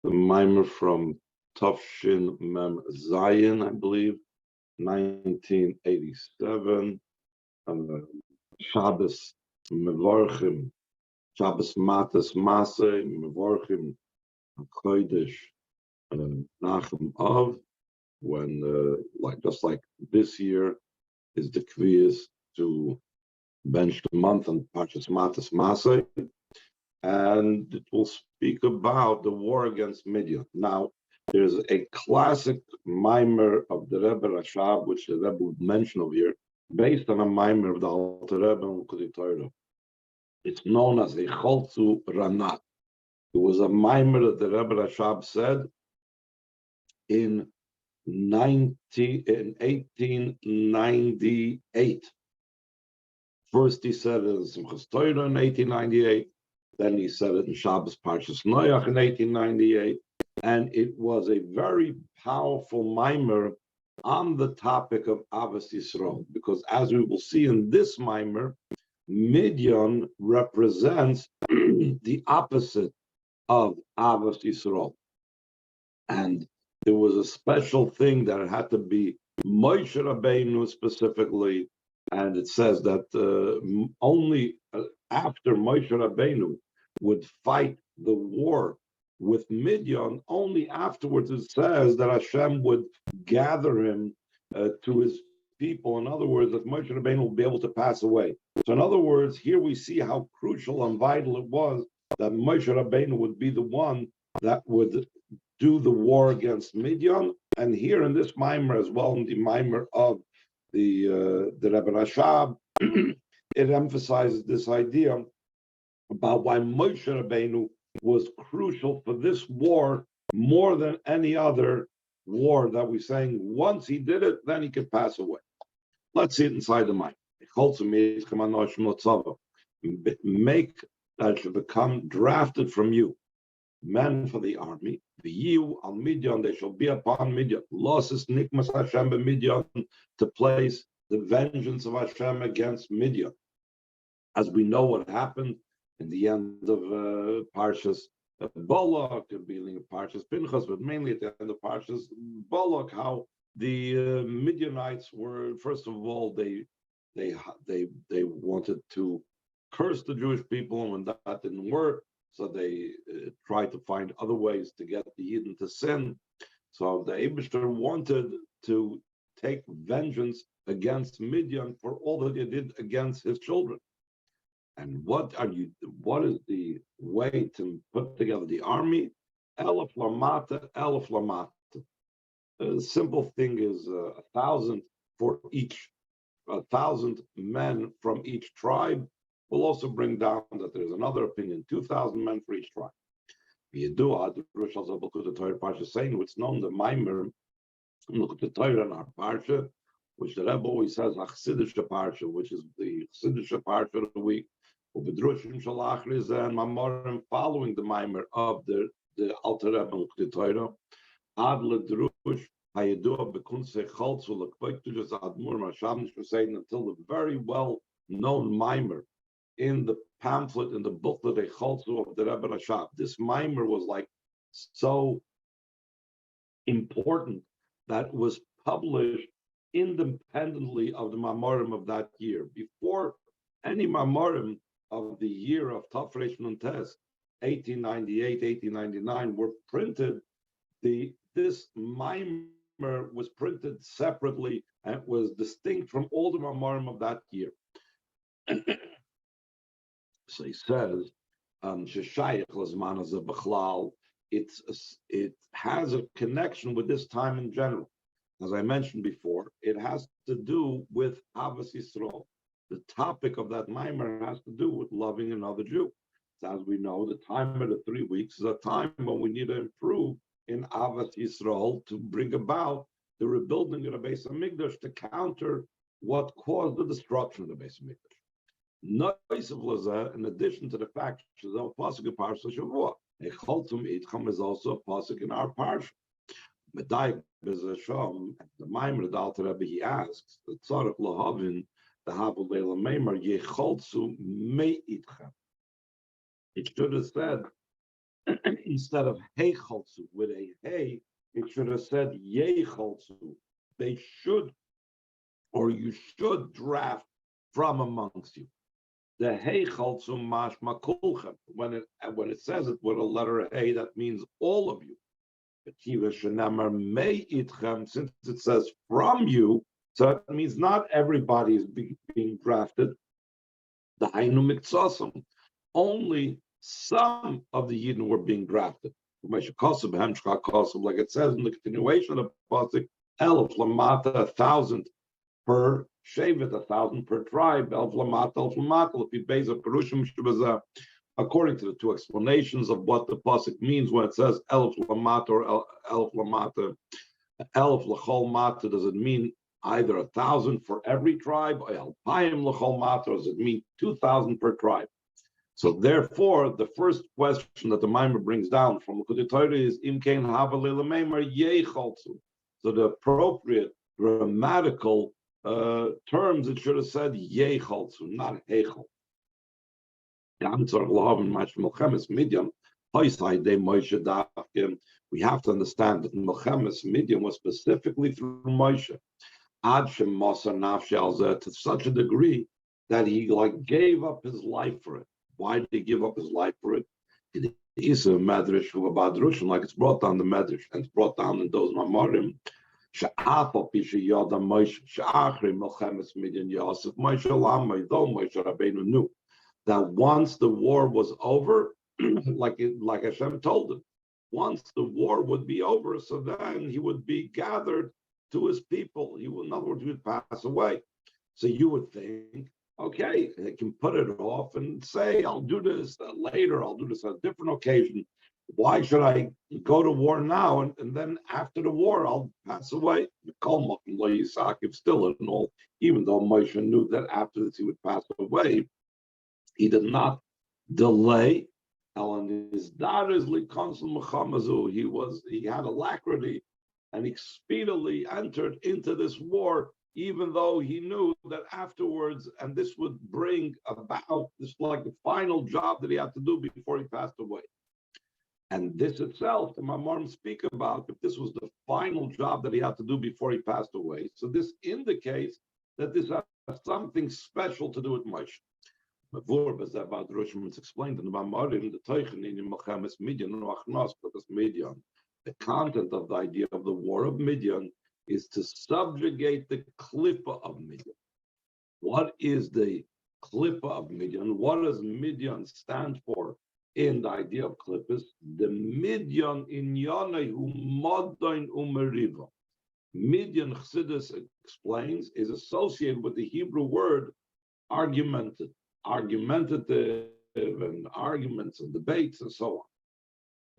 the mimer from Tufshin Mem Zion, I believe, 1987. Shabbos Mevorchim, Shabbos Matas Masay Mevorchim Kodesh Nachem Av. When just like this year is the Kviyas to bench the month on Parshas Matas Masay, and it will speak about the war against Midian. Now, there's a classic mimer of the Rebbe Rashab, which the Rebbe would mention over here, based on a mimer of the Alter Rebbe and Kudei Torah. It's known as a Cholzu Ranat. It was a mimer that the Rebbe Rashab said in 1898. First he said it in Simchas Torah in 1898, then he said it in Shabbos Parshas Noach in 1898, and it was a very powerful mimer on the topic of Avos Yisrael, because as we will see in this mimer, Midian represents the opposite of Avos Yisrael. And there was a special thing that it had to be Moshe Rabbeinu specifically, and it says that only after Moshe Rabbeinu would fight the war with Midian, only afterwards it says that Hashem would gather him to his people. In other words, that Moshe Rabbeinu will be able to pass away. So in other words, here we see how crucial and vital it was that Moshe Rabbeinu would be the one that would do the war against Midian. And here in this mimer as well, in the mimer of the Rebbe Rashab, it emphasizes this idea about why Moshe Rabbeinu was crucial for this war more than any other war that we're saying once he did it, then he could pass away. Let's see it inside the mind. Make that should become drafted from you men for the army. The you al Midian, they shall be upon Midian. Losses nikmas Hashem Midian, to place the vengeance of Hashem against Midian. As we know what happened in the end of Parshas Balak, the beginning of Parshas Pinchas, but mainly at the end of Parshas Balak, how the Midianites were, first of all, they wanted to curse the Jewish people, and when that didn't work, so they tried to find other ways to get the Yidden to sin. So the Eibishter wanted to take vengeance against Midian for all that they did against his children. And what is the way to put together the army? Elef lamata, elef lamata. The simple thing is 1,000 for each, 1,000 men from each tribe. Will also bring down that there's another opinion, 2,000 men for each tribe. Saying what's known the Maimer, look at the Torah in our parsha, which the Rebbe always says, Achsidische parsha, which is the Chsidische parsha of the week. And following the Maimer of the Alter Rebbe and the Torah, Ad Ledrush, Hayedua Bekunse Chaltzu Lekvektujas Admur Mashavnish Hussein, until the very well-known Maimer in the pamphlet, in the booklet, Achaltzoo of the Rebbe Rashab. This mimer was like so important that it was published independently of the Mamorim of that year. Before any Mamorim of the year of Tafresh Nuntes, 1898, 1899, were printed, this mimer was printed separately and was distinct from all the Mamorim of that year. So he says, it has a connection with this time in general. As I mentioned before, it has to do with Avos Yisrael. The topic of that mimer has to do with loving another Jew. So as we know, the time of the 3 weeks is a time when we need to improve in Avos Yisrael to bring about the rebuilding of the Beis HaMikdash to counter what caused the destruction of the Beis HaMikdash. In addition to the fact that the pasuk in Parsha Shavua, Echoltum Itcham is also a pasuk in our parsha. Medai Bezasham, the Maimer the Alter Rebbe, he asks the Tzarech Lahavin the Havel Leila Meimer Yecholtzu Me Itchem. It should have said instead of Hechalzu with a Hey, it should have said Yechalzu. They should, or you should draft from amongst you. The Hechalzu mashma kulchem. When it says it with a letter Hey, that means all of you. Since it says from you, so it means not everybody is being drafted. The Hainu Miktsasam. Only some of the Yidden were being drafted. Like it says in the continuation of the Pasuk, Elf Lamata, 1,000 per Shevet, 1,000 per tribe, Elf Lamata, Elf Lamata, if you base a Perushim Shabazah. According to the two explanations of what the pasuk means when it says Elf Lamata or Elf Lamata, Elf Lachol Mata, does it mean either 1,000 for every tribe, or Elpayim Lachol Mata, or does it mean 2,000 per tribe? So therefore, the first question that the Maimer brings down from the Torah is Im Kein Havalei Lameimer Yechalzu. So the appropriate grammatical terms, it should have said Yechalzu, not Hechal. We have to understand that Milchemes Midian was specifically through Moshe, to such a degree that he gave up his life for it. Why did he give up his life for it? It is a medrash of Badrushim, like it's brought down the medrash, and it's brought down in those Mamorim. Moshe Rabbeinu knew that once the war was over, like Hashem told him, once the war would be over, so then he would be gathered to his people. He would, in other words, he would pass away. So you would think, okay, they can put it off and say, I'll do this later, I'll do this on a different occasion. Why should I go to war now and then after the war I'll pass away? Still in all, even though Moshe knew that after this he would pass away, he did not delay. His daughters, he had alacrity, and he speedily entered into this war, even though he knew that afterwards, and this would bring about this like the final job that he had to do before he passed away. And this itself, the Mamorim speak about, if this was the final job that he had to do before he passed away, so this indicates that this has something special to do with Moshe. It's explained in the Mamorim, the Teichen in Milchemes Midian, the content of the idea of the war of Midian is to subjugate the Klippa of Midian. What is the Klippa of Midian? What does Midian stand for in the idea of Klippas? The Midian in Yonehu Modain Umeriva. Midian, Chassidus explains, is associated with the Hebrew word argumentative and arguments and debates and so on.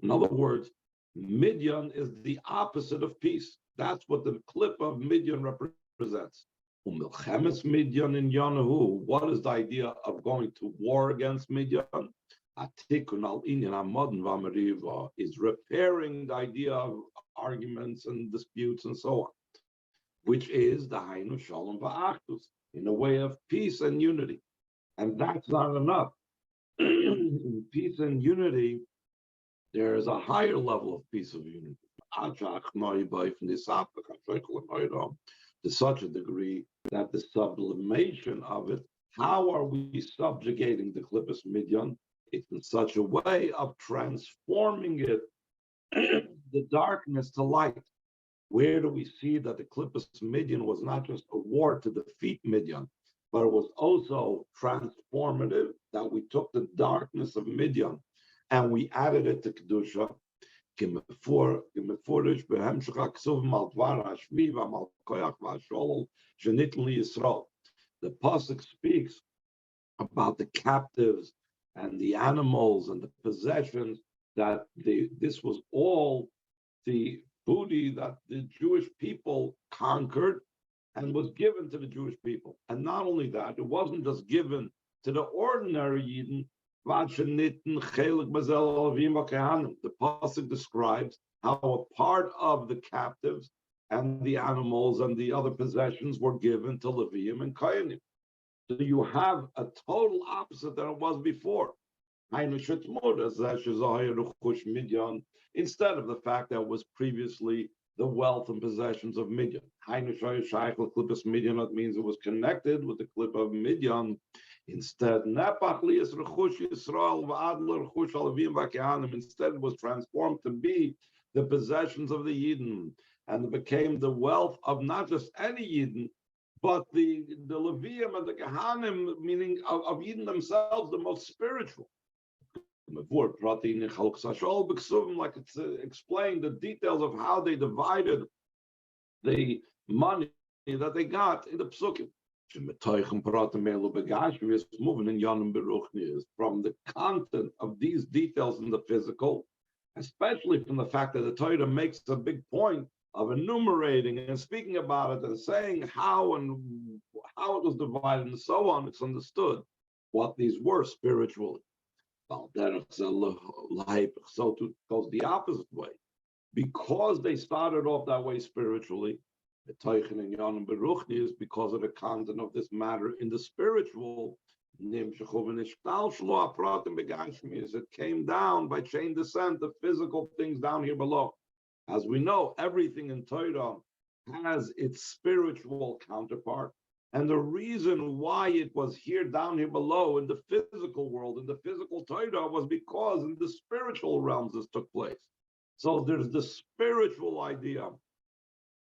In other words, Midian is the opposite of peace. That's what the clip of Midian represents. Milchemes Midian in Yonahu. What is the idea of going to war against Midian? Atikun al inyan amodin v'amariva is repairing the idea of arguments and disputes and so on, which is the Hainu Shalom v'Achdus, in a way of peace and unity. And that's not enough. In peace and unity, there is a higher level of peace of unity. To such a degree that the sublimation of it, how are we subjugating the Klippas Midian? It's in such a way of transforming it, the darkness to light. Where do we see that the Klippas Midian was not just a war to defeat Midian, but it was also transformative, that we took the darkness of Midian and we added it to Kedusha. The pasuk speaks about the captives and the animals and the possessions, that this was all the booty that the Jewish people conquered and was given to the Jewish people. And not only that, it wasn't just given to the ordinary Yidden. The pasuk describes how a part of the captives and the animals and the other possessions were given to Leviim and Kohanim. So you have a total opposite than it was before. Instead of the fact that was previously the wealth and possessions of Midian. That means it was connected with the clip of Midian. Instead, instead it was transformed to be the possessions of the Yidden, and it became the wealth of not just any Yidden, but the Levium and the Gehanim, meaning of Yidden themselves, the most spiritual. Like it's explained the details of how they divided the money that they got in the psukim. Moving in Yonim Beruchni is from the content of these details in the physical, especially from the fact that the Torah makes a big point of enumerating and speaking about it and saying how it was divided and so on. It's understood what these were spiritually. So it goes the opposite way. Because they started off that way spiritually, the Teichen and Yonim Beruchni is because of the content of this matter in the spiritual. As it came down by chain descent, the physical things down here below. As we know, everything in Torah has its spiritual counterpart. And the reason why it was here down here below in the physical world, in the physical Torah, was because in the spiritual realms this took place. So there's the spiritual idea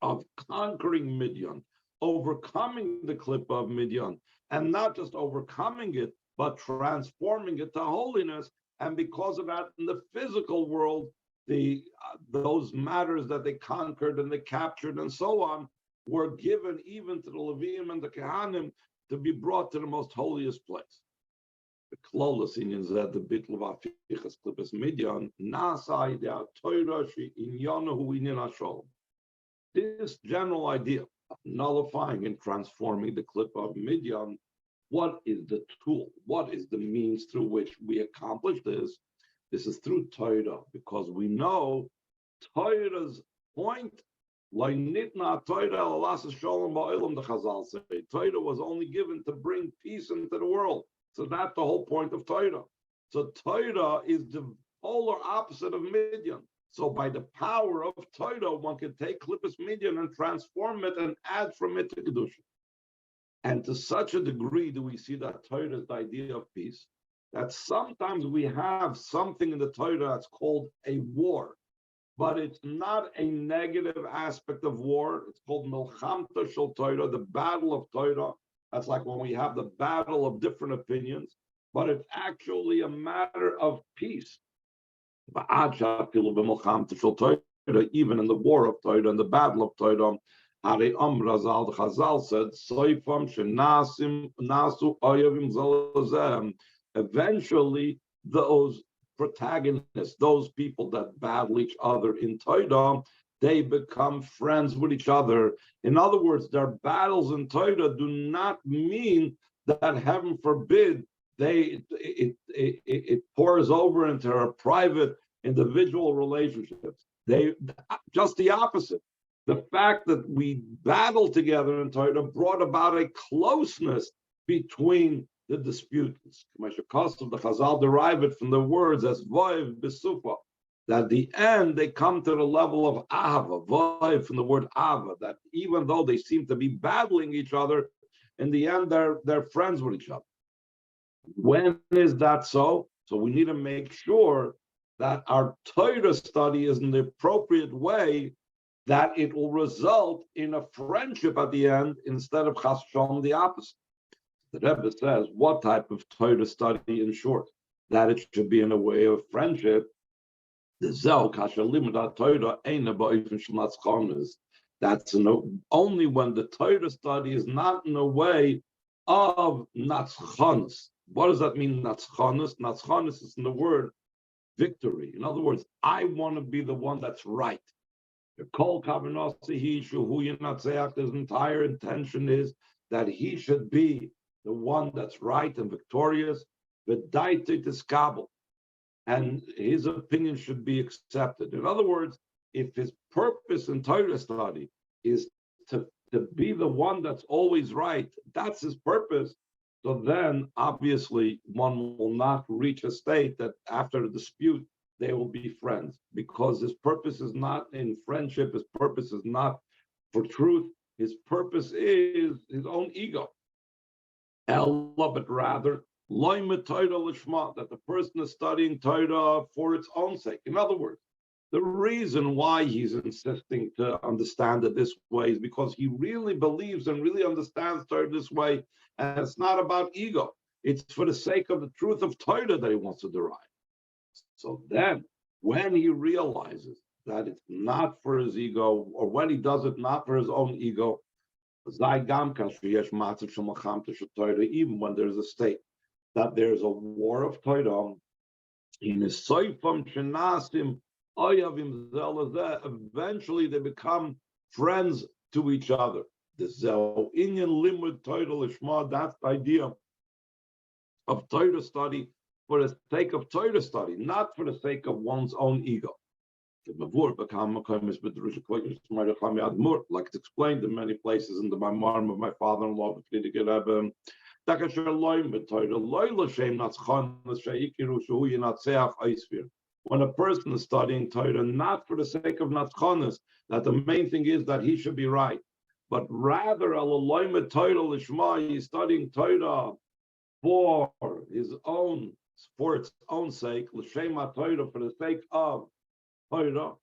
of conquering Midian, overcoming the clip of Midian, and not just overcoming it, but transforming it to holiness. And because of that, in the physical world, those matters that they conquered and they captured and so on were given even to the Levium and the Kehanim to be brought to the most holiest place. The Klolos in that the Bitl of Afichas Klippus Midian, Nasai de Torah in Yanahu in Yinashol. This general idea of nullifying and transforming the clip of Midian, what is the tool? What is the means through which we accomplish this? This is through Torah, because we know Torah's point. Torah was only given to bring peace into the world. So that's the whole point of Torah. So Torah is the polar opposite of Midian. So by the power of Torah, one can take Klippus Midian and transform it and add from it to Kedusha. And to such a degree do we see that Torah is the idea of peace, that sometimes we have something in the Torah that's called a war, but it's not a negative aspect of war. It's called Milchamta Shel Torah, the battle of Torah. That's like when we have the battle of different opinions, but it's actually a matter of peace. Even in the war of Torah, in the battle of Torah, Ari Amrazal the Chazal said, eventually those protagonists, those people that battle each other in Torah, they become friends with each other. In other words, their battles in Torah do not mean that, heaven forbid, it pours over into our private individual relationships. They just the opposite. The fact that we battle together in Torah brought about a closeness between the disputants. The Chazal derive it from the words as voiv besufa, that at the end they come to the level of ahava, voiv from the word ava, that even though they seem to be battling each other, in the end they're friends with each other. When is that so? So we need to make sure that our Torah study is in the appropriate way, that it will result in a friendship at the end instead of chas v'shalom, the opposite. The Rebbe says, what type of Torah study in short? That it should be in a way of friendship. That's only when the Torah study is not in a way of natzchanos. What does that mean, natzchanos? Natzchanos is in the word victory. In other words, I want to be the one that's right. The kol kavanasi shuhu yinatzeach, his entire intention is that he should be the one that's right and victorious, v'daite tiskabel, and his opinion should be accepted. In other words, if his purpose in Torah study is to be the one that's always right, that's his purpose, So then, obviously, one will not reach a state that after a dispute, they will be friends, because his purpose is not in friendship, his purpose is not for truth, his purpose is his own ego. Ella, but rather, that the person is studying Torah for its own sake. In other words, the reason why he's insisting to understand it this way is because he really believes and really understands Torah this way, and it's not about ego. It's for the sake of the truth of Torah that he wants to derive. So then, when he realizes that it's not for his ego, or when he does it not for his own ego, even when there's a state that there's a war of Torah, eventually they become friends to each other. That's the idea of Torah study for the sake of Torah study, not for the sake of one's own ego. Like it's explained in many places in the Maimon of my father-in-law, when a person is studying Torah, not for the sake of Natschonis, that the main thing is that he should be right, but rather he's studying Torah for his own, for its own sake, l'shem Torah, for the sake of Torah,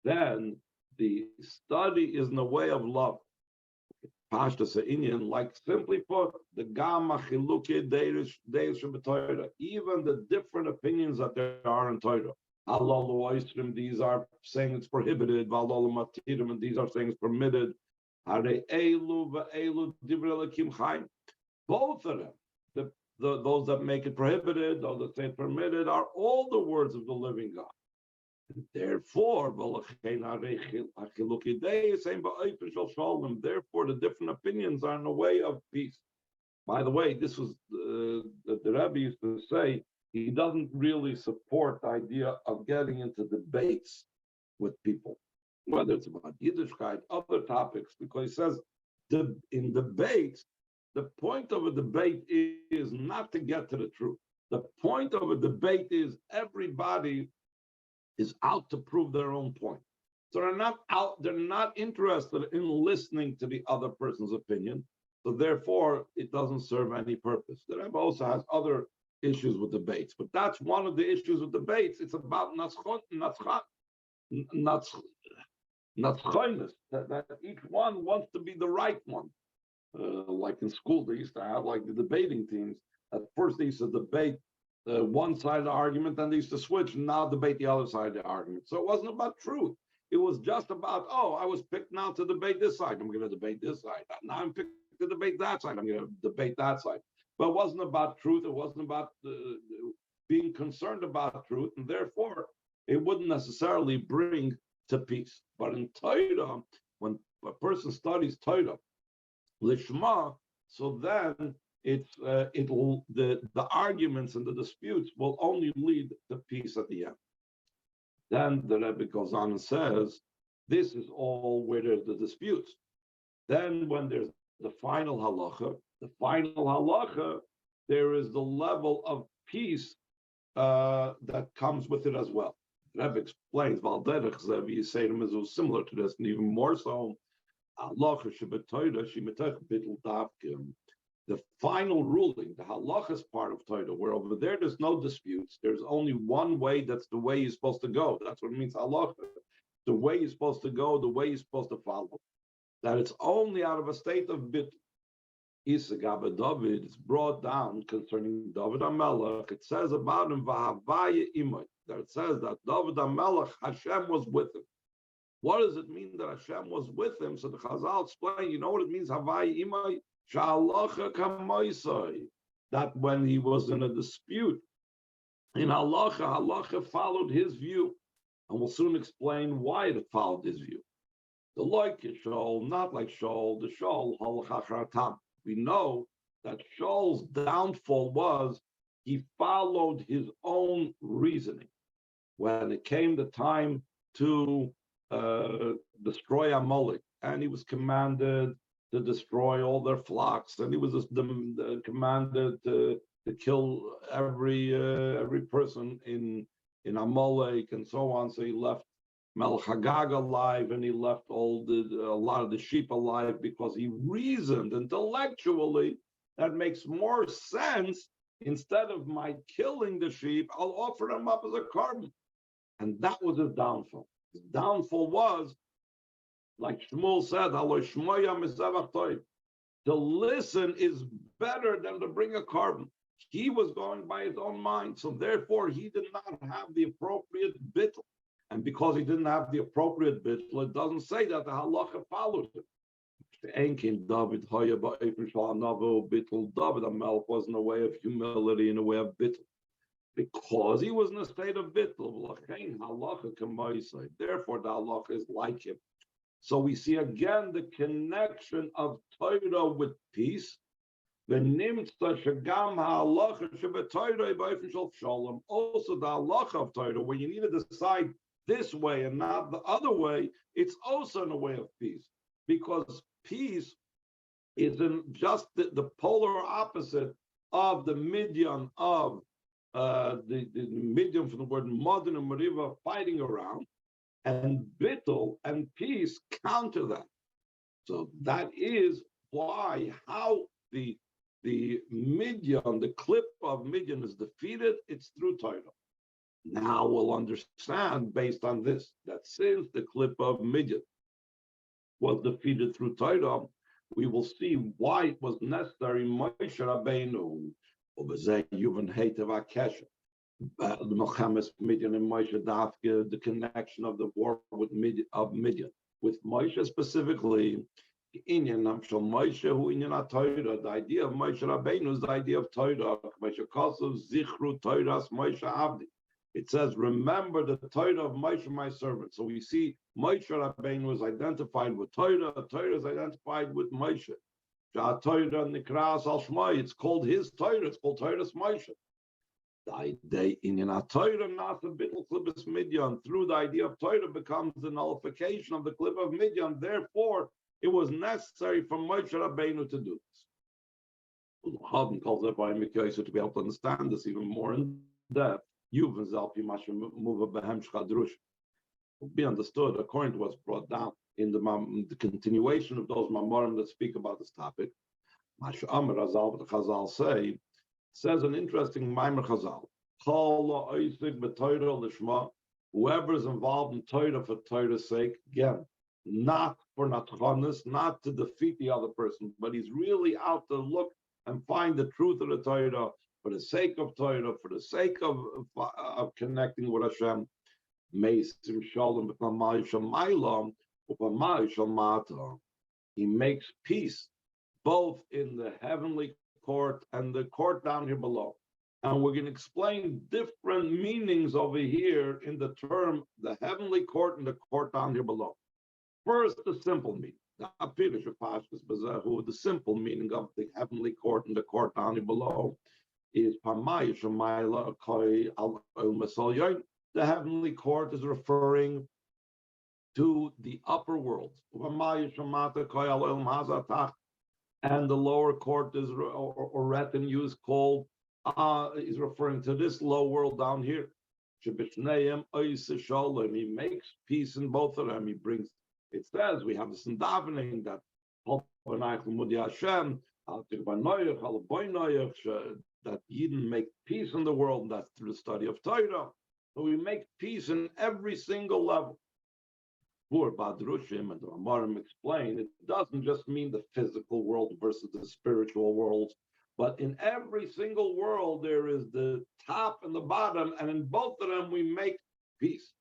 then the study is in the way of love. Pashtas Indian, like simply put, the Gamma Chiluke Torah, even the different opinions that there are in Torah. These are saying it's prohibited, and these are saying it's permitted. Both of them, those that make it prohibited, those that say it's permitted, are all the words of the living God. Therefore, the different opinions are in the way of peace. By the way, this was the Rebbe used to say, he doesn't really support the idea of getting into debates with people, whether it's about Yiddishkeit, other topics, because he says in debates, the point of a debate is not to get to the truth. The point of a debate is everybody is out to prove their own point. So they're not interested in listening to the other person's opinion. So therefore, it doesn't serve any purpose. The Rebbe also has other issues with debates, but that's one of the issues with debates. It's about natschoinus, that each one wants to be the right one. Like in school, they used to have like the debating teams. At first, they used to debate one side of the argument, then they used to switch and now debate the other side of the argument. So it wasn't about truth. It was just about, I was picked now to debate this side. I'm going to debate this side. Now I'm picked to debate that side. I'm going to debate that side. But it wasn't about truth. It wasn't about being concerned about truth. And therefore, it wouldn't necessarily bring to peace. But in Torah, when a person studies Torah, Lishma, so then the arguments and the disputes will only lead to peace at the end. Then the Rebbe goes on and says, this is all where there's the disputes. Then when there's the final halacha, there is the level of peace that comes with it as well. The Rebbe explains, is similar to this, and even more so, the final ruling, the halachas part of Torah, where over there's no disputes, there's only one way, that's the way you're supposed to go. That's what it means, halacha. The way you're supposed to go, the way you're supposed to follow. That it's only out of a state of bit. Isagaba David, it's brought down concerning David HaMelech. It says about him, V'havaya imay, that it says that David HaMelech, Hashem was with him. What does it mean that Hashem was with him? So the Chazal explain, you know what it means, Havaya imay? That when he was in a dispute in halacha followed his view, and we'll soon explain why it followed his view. The like Shaul, not like Shaul, the Shaul halacha. We know that Shaul's downfall was he followed his own reasoning. When it came the time to destroy Amalek, and he was commanded to destroy all their flocks, and he was commanded to kill every person in Amalek and so on. So he left Melech Hagag alive, and he left a lot of the sheep alive, because he reasoned intellectually that makes more sense. Instead of my killing the sheep, I'll offer them up as a carbon. And that was his downfall. His downfall was, like Shmuel said, to listen is better than to bring a carbon. He was going by his own mind, so therefore he did not have the appropriate bittul. And because he didn't have the appropriate bittul, it doesn't say that the halacha follows it. David, the Melech was in a way of humility, in a way of bittul. Because he was in a state of bittul, therefore the halacha is like him. So we see again the connection of Torah with peace. Also, the halacha of Torah, when you need to decide this way and not the other way, it's also in a way of peace. Because peace is in just the polar opposite of the midyan of the midyan from the word modern and mariva, fighting around, and bittul and peace counter that. So that is why how the midyan, the clip of midyan is defeated, it's through Torah. Now we'll understand based on this that since the clip of midyan was defeated through Torah, we will see why it was necessary Moshe Rabbeinu the Milchemes Midian and Moshe Dafke, the connection of the war with Midian, with Moshe specifically. Inyan Namshal Moshe who inyan Torah. The idea of Moshe Rabbeinu is the idea of Torah. Moshe Kosov Zichru Torahs Moshe Avdi. It says, remember the Torah of Moshe, my servant. So we see Moshe Rabbeinu is identified with Torah. Torah is identified with Moshe. Torah Nikras Al Shmai. It's called his Torah. It's called Torah's Moshe. The inyan Torah not the bittul klibus midyan. Through the idea of Torah becomes the nullification of the clip of midyan. Therefore, it was necessary for Moshe Rabbeinu to do this. Houghton calls it by Mikhail to be able to understand this even more in depth. Will be understood according to what's brought down in the continuation of those mamorim that speak about this topic. Masha Amar Azal, what the Chazal say, says an interesting Maimer Chazal. Whoever is involved in Torah for Torah's sake, again, not for natchanis, not to defeat the other person, but he's really out to look and find the truth of the Torah for the sake of Torah, for the sake of connecting with Hashem. He makes peace both in the heavenly court and the court down here below. And we're going to explain different meanings over here in the term the heavenly court and the court down here below. First, the simple meaning. The simple meaning of the heavenly court and the court down here below is the heavenly court is referring to the upper world. And the lower court is, or retinue is called, is referring to this low world down here. He makes peace in both of them. He brings, it says, we have this in davening that that Yidden make peace in the world, and that's through the study of Torah. So we make peace in every single level. For Badrushim and the Ramarim explain, it doesn't just mean the physical world versus the spiritual world, but in every single world there is the top and the bottom, and in both of them we make peace.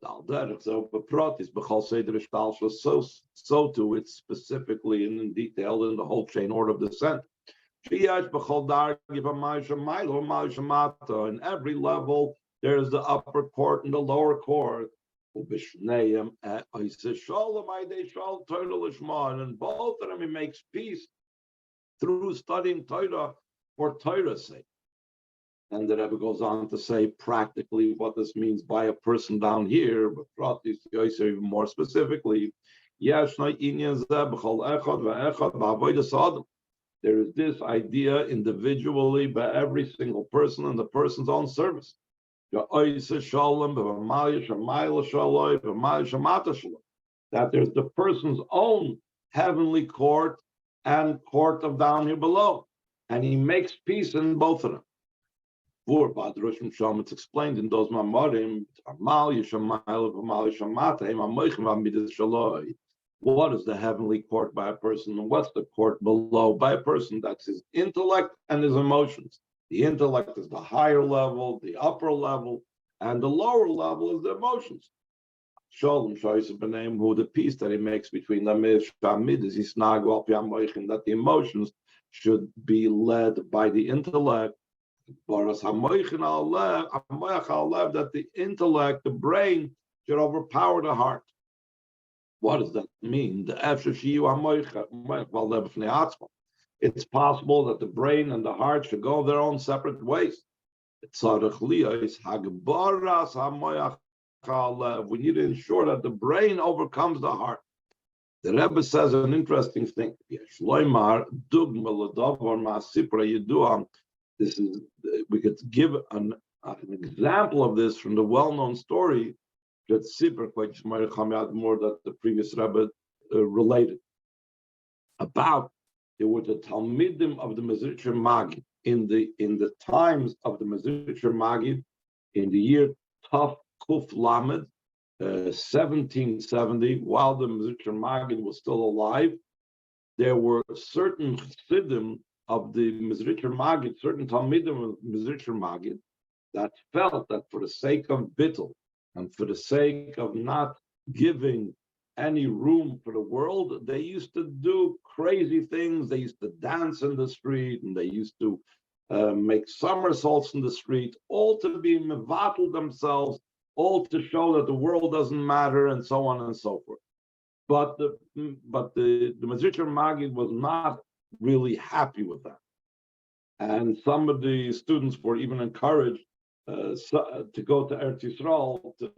So too, it's specifically and in detail in the whole chain order of descent. In every level, there's the upper court and the lower court. And in both of them, he makes peace through studying Torah for Torah's sake. And the Rebbe goes on to say practically what this means by a person down here, but even more specifically, There is this idea individually by every single person in the person's own service. That there's the person's own heavenly court and court of down here below. And he makes peace in both of them. It's explained in those Mamorim. What is the heavenly court by a person, and what's the court below by a person? That's his intellect and his emotions. The intellect is the higher level, the upper level, and the lower level is the emotions. Shalom Shoyse B'Neim, who the peace that he makes between them is that the emotions should be led by the intellect. That the intellect, the brain, should overpower the heart. What does that mean? It's possible that the brain and the heart should go their own separate ways. We need to ensure that the brain overcomes the heart. The Rebbe says an interesting thing. This is, we could give an example of this from the well-known story that more that the previous Rebbe related about. There were the Talmidim of the Mezritcher Magid in the times of the Mezritcher Magid in the year Taf Kuf Lamed 1770, while the Mezritcher Magid was still alive. There were certain Chassidim of the Mezritcher Magid, certain Talmidim of Mezritcher Magid, that felt that for the sake of bittul and for the sake of not giving any room for the world, they used to do crazy things. They used to dance in the street, and they used to make somersaults in the street, all to be mevatel themselves, all to show that the world doesn't matter, and so on and so forth. But the Mezritcher Magid was not really happy with that, and some of the students were even encouraged to go to Eretz Yisrael to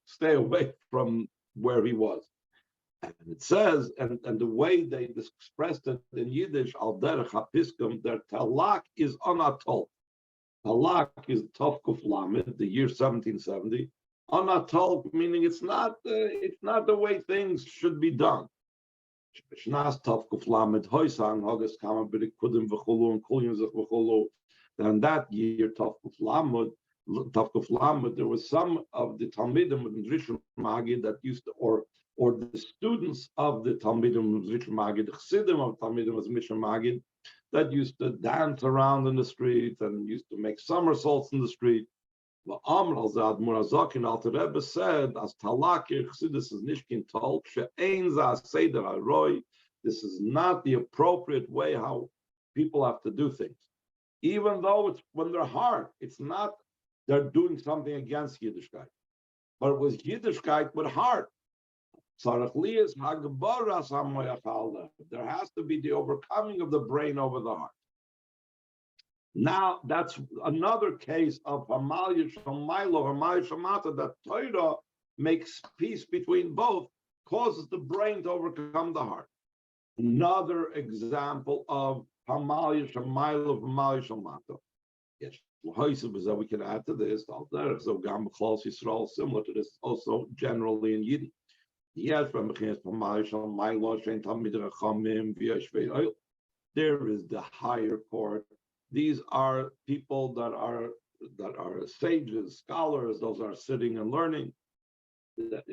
stay away from where he was. And it says, and the way they expressed it in Yiddish, al derech hapiskum, their talak is anatol. Talak is Tov Lamed, the year 1770. Anatol meaning it's not the way things should be done. Then that year, Tavkuf Lamed, there was some of the Talmidim of Mezritcher Magid that used to, or the students of the Talmidim of Mezritcher Magid, the Chassidim of Talmidim of Mezritcher Magid, that used to dance around in the street and used to make somersaults in the street. The Amr al-Zad Murazakin Alter Rebbe said, as Talakir Chassidus is Nishkin Tol, She'ein Za Seder HaRoi, this is not the appropriate way how people have to do things. Even though it's when they're hard, it's not they're doing something against Yiddishkeit. But it was Yiddishkeit with heart. There has to be the overcoming of the brain over the heart. Now, that's another case of Hamalya Shamaylo, Hamalya Shamata, that Torah makes peace between both, causes the brain to overcome the heart. Another example of Hamalya Shamaylo, Hamalya Shamata. Yes, that we can add to this, similar to this, also generally in Yiddish. Yes, there is the higher court. These are people that are sages, scholars. Those are sitting and learning,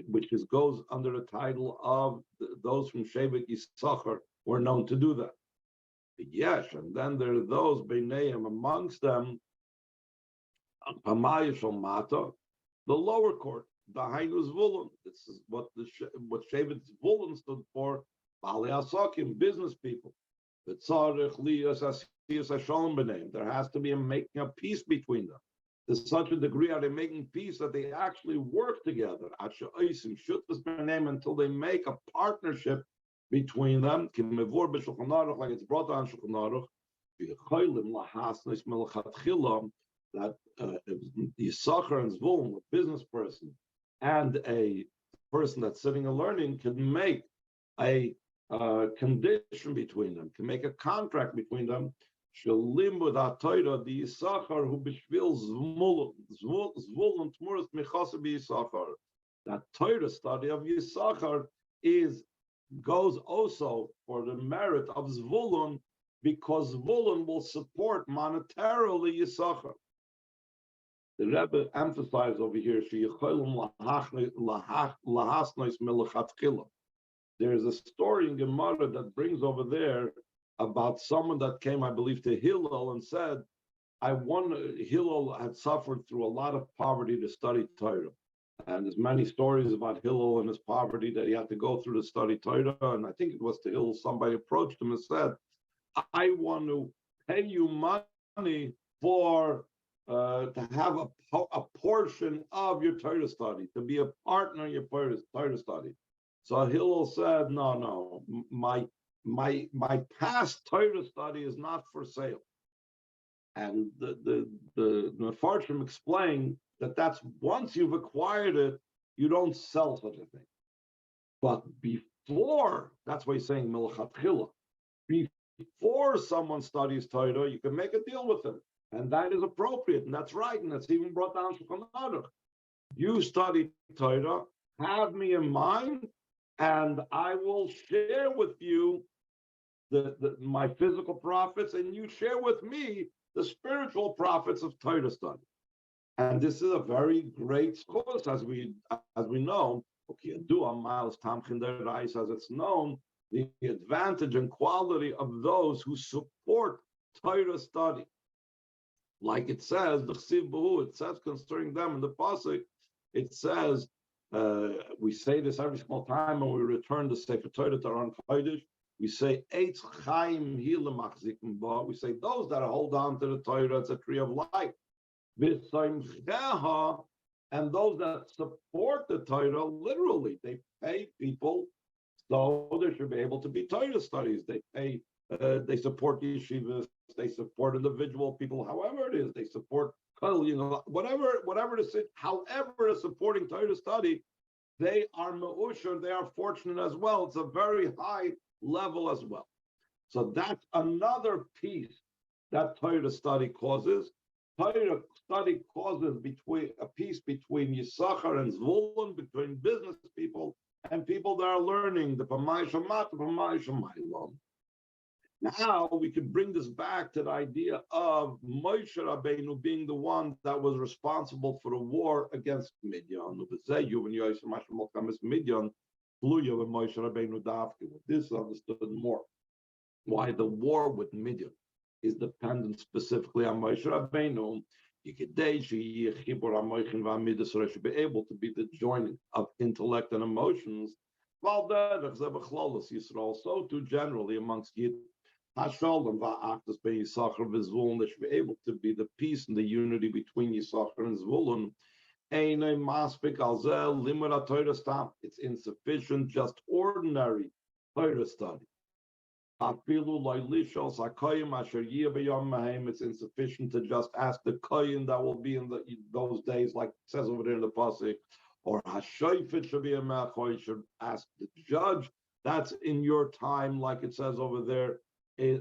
which goes under the title of those from Shevet Yisachar who are known to do that. Yes, and then there are those beineim amongst them, the lower court, the Hainus Vulun. This is what Shevet Vulun stood for, Baalei Asakim, business people. There has to be making a peace between them. To such a degree are they making peace that they actually work together until they make a partnership between them, like it's brought on Shulchan Aruch, that Yisachar and Zvulun, a business person, and a person that's sitting and learning, can make a condition between them, can make a contract between them. Shalimud HaTorah the Yisachar who bishvil zvulun tmuras michasa b'Yisachar. That Torah study of Yisachar goes also for the merit of Zvulun, because Zvulun will support monetarily Yisachar. The Rebbe emphasized over here, there is a story in Gemara that brings over there about someone that came, I believe, to Hillel and said, Hillel had suffered through a lot of poverty to study Torah. And there's many stories about Hillel and his poverty that he had to go through to study Torah. And I think it was to Hillel, somebody approached him and said, I want to pay you money for to have a portion of your Torah study, to be a partner in your Torah study. So Hillel said, no, my past Torah study is not for sale. And the Mefarshim explained that's once you've acquired it, you don't sell such a thing. But before, that's why he's saying milchatchila, before someone studies Torah, you can make a deal with them. And that is appropriate, and that's right, and that's even brought down Shulchan Aruch. You study Torah, have me in mind, and I will share with you my physical profits, and you share with me the spiritual profits of Torah study. And this is a very great schus, as we know. As it's known, the advantage and quality of those who support Torah study. Like it says, it says concerning them in the pasuk, it says, we say this every single time when we return to Sefer Torah to Aron Kodesh, we say, Eitz Chaim Hila Machzikim Ba. We say, those that hold on to the Torah, it's a tree of life. And those that support the Torah, literally, they pay people so there should be able to be Torah studies. They pay, they support yeshivas, they support individual people, however it is, they support, whatever it is, however is supporting Torah study, they are me'usher, they are fortunate as well. It's a very high level as well. So that's another piece that Torah study causes. Torah study causes a peace between Yisachar and Zvulun, between business people and people that are learning the Pamay Shamat, the Pamay Shamaylam. Now we can bring this back to the idea of Moshe Rabbeinu being the one that was responsible for the war against Midian. This is understood more. Why the war with Midian is dependent specifically on Moshe Rabbeinu. Should be able to be the joining of intellect and emotions. So too generally amongst Yid. Should be able to be the peace and the unity between Yisachar and Zvulun. It's insufficient, just ordinary Torah study. It's insufficient to just ask the kohen that will be in those days, like it says over there in the pasuk, or hashayfet should be a melech, should ask the judge that's in your time, like it says over there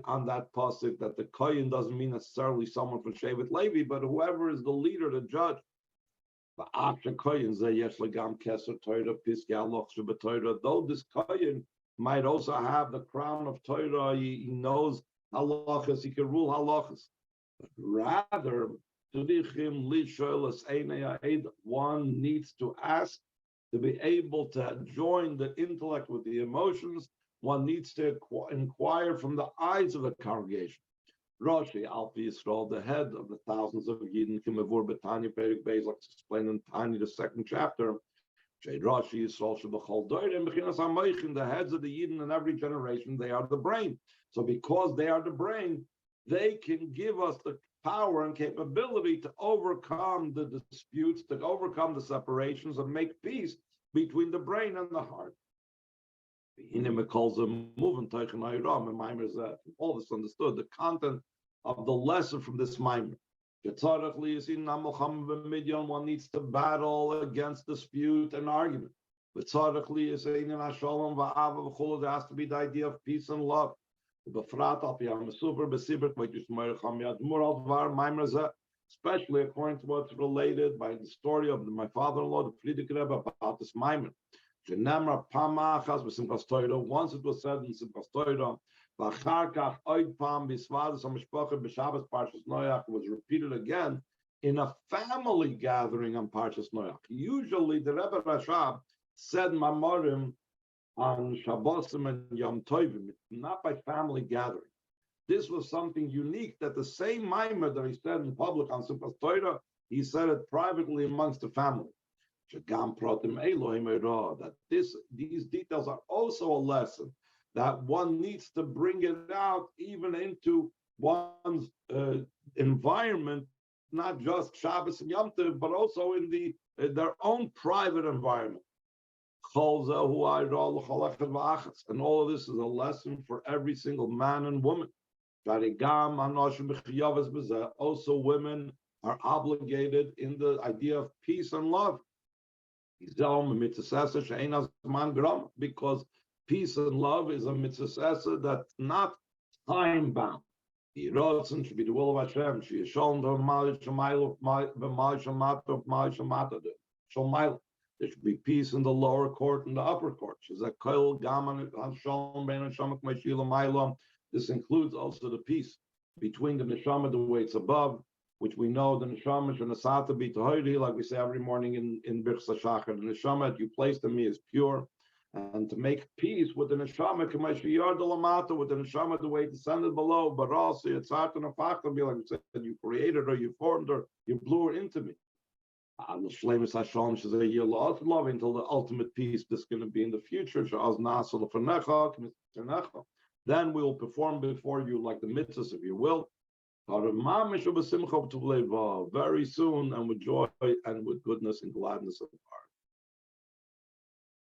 on that pasuk, that the kohen doesn't mean necessarily someone from Shevet Levi, but whoever is the leader, the judge. Though this kohen might also have the crown of Torah, he knows halachas, he can rule halachas. But rather, one needs to ask to be able to join the intellect with the emotions. One needs to inquire from the eyes of the congregation. Rashi, Alpi Yisrael, the head of the thousands of Yidden, Kimavur Betanya Perik Beis, like explained in Tanya, the second chapter. Rashi Yisrael Shebachol Doirim Bechinas Hamoichin, the heads of the Yidden in every generation, they are the brain. So because they are the brain, they can give us the power and capability to overcome the disputes, to overcome the separations, and make peace between the brain and the heart. Calls them moving Teichen Ayram, and Maimer is that all this understood the content of the lesson from this Maimer. One needs to battle against dispute and argument. There has to be the idea of peace and love. Especially according to what's related by the story of my father-in-law, the Frierdiker Rebbe, about this Maimer. Once it was said in Simchas Torah, it was repeated again in a family gathering on Parshas Noach. Usually the Rebbe Rashab said Mamorim on Shabbosim and Yom Tovim, not by family gathering. This was something unique that the same Maimer that he said in public on Simchas Torah, he said it privately amongst the family. That these details are also a lesson that one needs to bring it out even into one's environment, not just Shabbos and Yom Tov, but also in their own private environment. And all of this is a lesson for every single man and woman. Also, women are obligated in the idea of peace and love. Because peace and love is a mitzvah that's not time bound. Should be the will of Hashem. There should be peace in the lower court and the upper court. This includes also the peace between the neshama, the way it's above, which we know the neshama shenasata b'tohiri, like we say every morning in Birchas Shachar. The neshama that you placed in me is pure, and to make peace with the neshama, with the neshama the way it descended below, but also it's hard to nafach, be like you said, you created her, you formed her, you blew her into me. Until the ultimate peace that's going to be in the future. Then we will perform before you like the mitzvahs of your will. Very soon, and with joy and with goodness and gladness of heart.